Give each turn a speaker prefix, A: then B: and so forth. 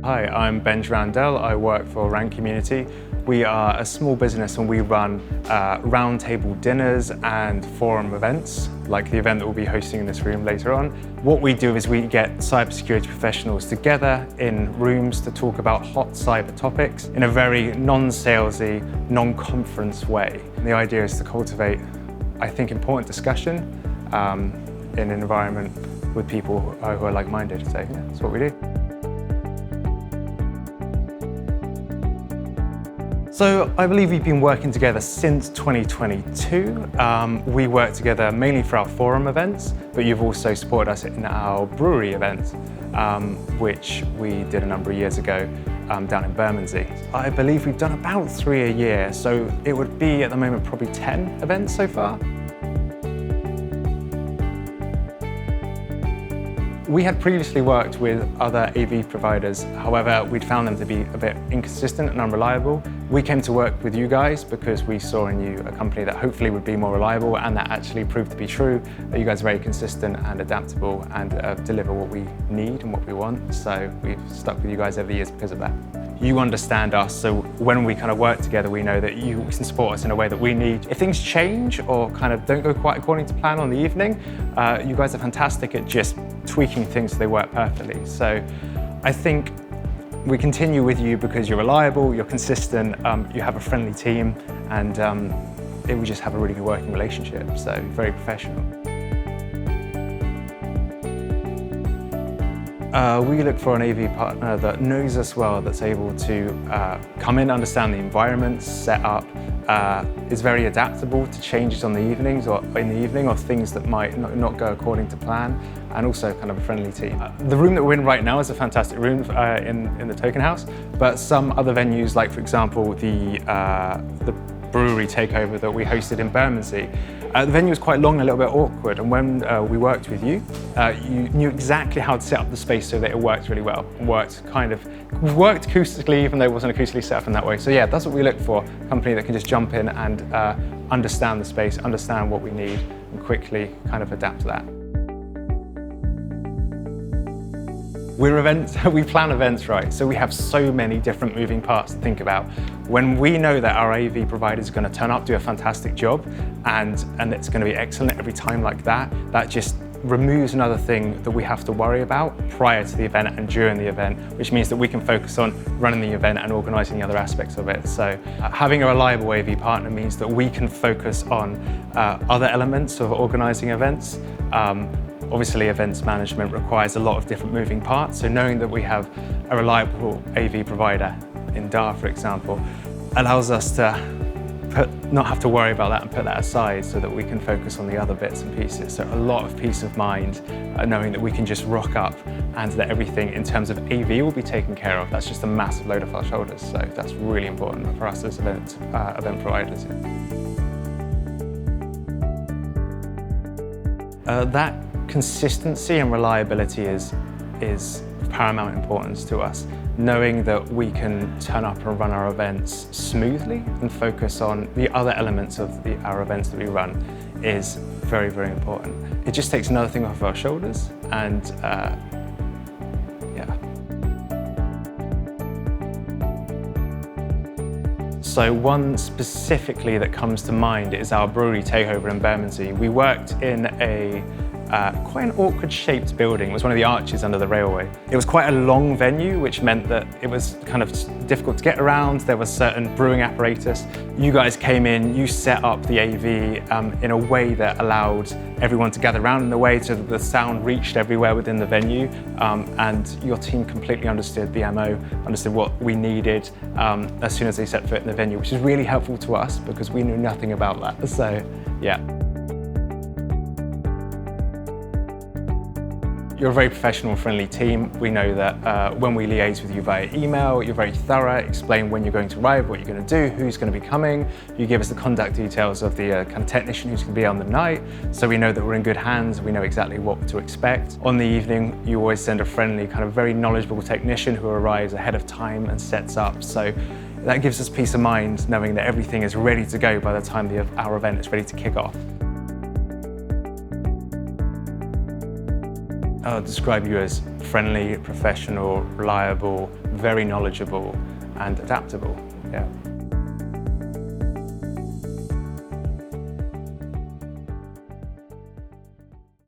A: Hi, I'm Ben Randell. I work for Rank Community. We are a small business and we run roundtable dinners and forum events, like the event that we'll be hosting in this room later on. What we do is we get cybersecurity professionals together in rooms to talk about hot cyber topics in a very non-salesy, non-conference way. And the idea is to cultivate, I think, important discussion in an environment with people who are like-minded. So yeah, that's what we do. So I believe we've been working together since 2022. We work together mainly for our forum events, but you've also supported us in our brewery event, which we did a number of years ago down in Bermondsey. I believe we've done about 3 a year, so it would be at the moment probably 10 events so far. We had previously worked with other AV providers, however, we'd found them to be a bit inconsistent and unreliable. We came to work with you guys because we saw in you a company that hopefully would be more reliable, and that actually proved to be true, that you guys are very consistent and adaptable and deliver what we need and what we want. So we've stuck with you guys over the years because of that. You understand us, so when we kind of work together, we know that you can support us in a way that we need. If things change or kind of don't go quite according to plan on the evening, you guys are fantastic at just tweaking things so they work perfectly. So I think we continue with you because you're reliable, you're consistent, you have a friendly team, and we just have a really good working relationship, so very professional. We look for an AV partner that knows us well, that's able to come in, understand the environment, set up, is very adaptable to changes on the evenings or in the evening, or things that might not go according to plan, and also kind of a friendly team. The room that we're in right now is a fantastic room in the Token House, but some other venues, like for example the brewery takeover that we hosted in Bermondsey, the venue was quite long and a little bit awkward, and when we worked with you, you knew exactly how to set up the space so that it worked really well. Worked acoustically, even though it wasn't acoustically set up in that way. So yeah, that's what we look for, a company that can just jump in and understand the space, understand what we need, and quickly kind of adapt to that. We plan events, right? So we have so many different moving parts to think about. When we know that our AV provider is going to turn up, do a fantastic job, and it's going to be excellent every time like that, that just removes another thing that we have to worry about prior to the event and during the event, which means that we can focus on running the event and organising the other aspects of it. So having a reliable AV partner means that we can focus on other elements of organising events. Obviously, events management requires a lot of different moving parts, so knowing that we have a reliable AV provider in DAR, for example, allows us to not have to worry about that and put that aside so that we can focus on the other bits and pieces. So a lot of peace of mind knowing that we can just rock up and that everything in terms of AV will be taken care of. That's just a massive load off our shoulders, so that's really important for us as event providers. That consistency and reliability is paramount importance to us. Knowing that we can turn up and run our events smoothly and focus on the other elements of our events that we run is very, very important. It just takes another thing off our shoulders, and yeah. So one specifically that comes to mind is our brewery takeover in Bermondsey. We worked in a quite an awkward shaped building. It was one of the arches under the railway. It was quite a long venue, which meant that it was kind of difficult to get around. There was certain brewing apparatus. You guys came in, you set up the AV in a way that allowed everyone to gather around in the way so that the sound reached everywhere within the venue, and your team completely understood the MO, understood what we needed as soon as they set foot in the venue, which is really helpful to us because we knew nothing about that. So yeah. You're a very professional, friendly team. We know that when we liaise with you via email, you're very thorough, explain when you're going to arrive, what you're going to do, who's going to be coming. You give us the contact details of the kind of technician who's going to be on the night, so we know that we're in good hands, we know exactly what to expect. On the evening, you always send a friendly, kind of very knowledgeable technician who arrives ahead of time and sets up. So that gives us peace of mind, knowing that everything is ready to go by the time our event is ready to kick off. I'll describe you as friendly, professional, reliable, very knowledgeable and adaptable. Yeah.